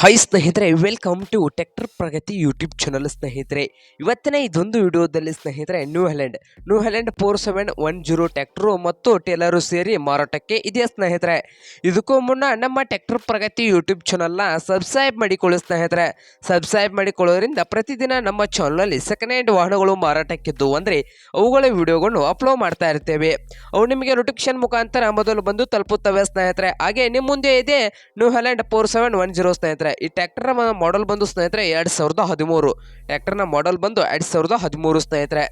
Hi ಸ್ನೇಹಿತರೆ, welcome to tractor Pragati YouTube channel. ಸ್ನೇಹಿತರೆ, ಇವತ್ತಿನ ಇದೊಂದು ವಿಡಿಯೋದಲ್ಲಿ ಸ್ನೇಹಿತರೆ ನ್ಯೂ ಹ್ಯಾಲೆಂಡ್ 4710 ಟ್ರ್ಯಾಕ್ಟರು ಮತ್ತು ಟೇಲರು ಸೇರಿ ಮಾರಾಟಕ್ಕೆ ಇದೆ ಸ್ನೇಹಿತರೆ. ಇದಕ್ಕೂ ಮುನ್ನ ನಮ್ಮ ಟ್ರ್ಯಾಕ್ಟರ್ ಪ್ರಗತಿ ಯೂಟ್ಯೂಬ್ ಚಾನಲ್ನ ಸಬ್ಸ್ಕ್ರೈಬ್ ಮಾಡಿಕೊಳ್ಳಿ ಸ್ನೇಹಿತರೆ. ಸಬ್ಸ್ಕ್ರೈಬ್ ಮಾಡಿಕೊಳ್ಳೋದ್ರಿಂದ ಪ್ರತಿದಿನ ನಮ್ಮ ಚಾನಲ್ನಲ್ಲಿ ಸೆಕೆಂಡ್ ಹ್ಯಾಂಡ್ ವಾಹನಗಳು ಮಾರಾಟಕ್ಕಿದ್ದು ಅಂದರೆ ಅವುಗಳ ವಿಡಿಯೋಗಳನ್ನು ಅಪ್ಲೋಡ್ ಮಾಡ್ತಾ ಇರ್ತೇವೆ. ಅವು ನಿಮಗೆ ನೋಟಿಫಿಕೇಶನ್ ಮುಖಾಂತರ ಮೊದಲು ಬಂದು ತಲುಪುತ್ತವೆ ಸ್ನೇಹಿತರೆ. ಹಾಗೆ ನಿಮ್ಮ ಮುಂದೆ ಇದೆ ನ್ಯೂ ಹ್ಯಾಲೆಂಡ್ 4710 ಸ್ನೇಹಿತರೆ. ಈ ಟ್ರ್ಯಾಕ್ಟರ್ ಮಾಡೆಲ್ ಬಂದು ಸ್ನೇಹಿತರೆ 2013. ಟ್ರ್ಯಾಕ್ಟರ್ನ ಮಾಡೆಲ್ ಬಂದು 2013 ಸ್ನೇಹಿತರೆ.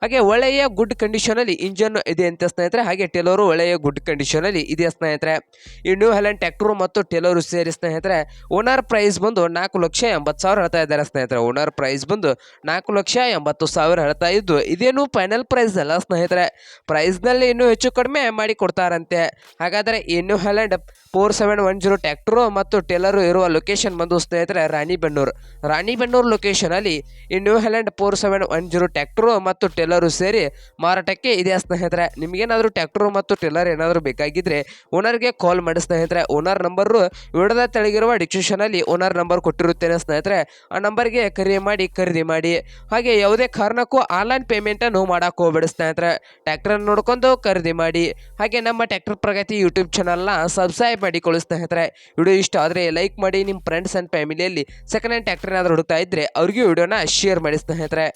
ಹಾಗೆ ಒಳ್ಳೆಯ ಗುಡ್ ಕಂಡೀಷನಲ್ಲಿ ಇಂಜನ್ ಇದೆ ಅಂತ ಸ್ನೇಹಿತರೆ. ಹಾಗೆ ಟೇಲರು ಒಳ್ಳೆಯ ಗುಡ್ ಕಂಡೀಷನಲ್ಲಿ ಇದೆ ಸ್ನೇಹಿತರೆ. ಈ ನ್ಯೂ ಹ್ಯಾಲೆಂಡ್ ಟ್ರ್ಯಾಕ್ಟರು ಮತ್ತು ಟೇಲರು ಸೇರಿ ಸ್ನೇಹಿತರೆ ಓನರ್ ಪ್ರೈಸ್ ಬಂದು 4,80,000 ಹೇಳ್ತಾ ಇದ್ದಾರೆ ಸ್ನೇಹಿತರೆ. ಓನರ್ ಪ್ರೈಸ್ ಬಂದು 4,80,000 ಹೇಳ್ತಾ ಇದ್ದು ಇದೇನು ಫೈನಲ್ ಪ್ರೈಸ್ ಅಲ್ಲ ಸ್ನೇಹಿತರೆ. ಪ್ರೈಸ್ನಲ್ಲಿ ಇನ್ನೂ ಹೆಚ್ಚು ಕಡಿಮೆ ಮಾಡಿ ಕೊಡ್ತಾರಂತೆ. ಹಾಗಾದರೆ ಈ ನ್ಯೂ ಹ್ಯಾಲೆಂಡ್ 4710 ಟ್ರ್ಯಾಕ್ಟರು ಮತ್ತು ಟೇಲರು ಇರುವ ಲೊಕೇಶನ್ ಬಂದು ಸ್ನೇಹಿತರೆ ರಾಣಿಬೆನ್ನೂರು ಲೊಕೇಶನಲ್ಲಿ ಈ ನ್ಯೂ ಹ್ಯಾಲೆಂಡ್ 4710 ಟ್ರ್ಯಾಕ್ಟರು ಮತ್ತು ಟೇಲರು ಸೇರಿ ಮಾರಾಟಕ್ಕೆ ಇದೆ ಸ್ನೇಹಿತರೆ. ನಿಮಗೇನಾದರೂ ಟ್ರ್ಯಾಕ್ಟರು ಮತ್ತು ಟೇಲರ್ ಏನಾದರೂ ಬೇಕಾಗಿದ್ದರೆ ಓನರ್ಗೆ ಕಾಲ್ ಮಾಡಿ ಸ್ನೇಹಿತರೆ. ಓನರ್ ನಂಬರು ವಿಡಿಯೋದ ತೆಳಗಿರುವ ಡಿಸ್ಕ್ರಿಪ್ಷನಲ್ಲಿ ಓನರ್ ನಂಬರ್ ಕೊಟ್ಟಿರುತ್ತೇನೆ ಸ್ನೇಹಿತರೆ. ಆ ನಂಬರ್ಗೆ ಖರೀದಿ ಮಾಡಿ. ಹಾಗೆ ಯಾವುದೇ ಕಾರಣಕ್ಕೂ ಆನ್ಲೈನ್ ಪೇಮೆಂಟನ್ನು ಮಾಡೋಕೆ ಹೋಗಬೇಡಿ ಸ್ನೇಹಿತರೆ. ಟ್ರ್ಯಾಕ್ಟರ್ ನೋಡ್ಕೊಂಡು ಖರೀದಿ ಮಾಡಿ. ಹಾಗೆ ನಮ್ಮ ಟ್ರ್ಯಾಕ್ಟರ್ ಪ್ರಗತಿ ಯೂಟ್ಯೂಬ್ ಚಾನಲ್ನ ಸಬ್ಸ್ಕ್ರೈಬ್ ಮಾಡಿಕೊಳ್ಳಿ ಸ್ನೇಹಿತರೆ. ವಿಡಿಯೋ ಇಷ್ಟ ಆದರೆ ಲೈಕ್ ಮಾಡಿ. ನಿಮ್ಮ ಫ್ರೆಂಡ್ಸ್ ಆ್ಯಂಡ್ ಫ್ಯಾಮಿಲಿಯಲ್ಲಿ ಸೆಕೆಂಡ್ ಹ್ಯಾಂಡ್ ಟ್ರ್ಯಾಕ್ಟರ್ ಏನಾದರೂ ಹುಡುಕ್ತಾ ಇದ್ದರೆ ಅವ್ರಿಗೂ ವಿಡಿಯೋನ ಶೇರ್ ಮಾಡಿ ಸ್ನೇಹಿತರೆ.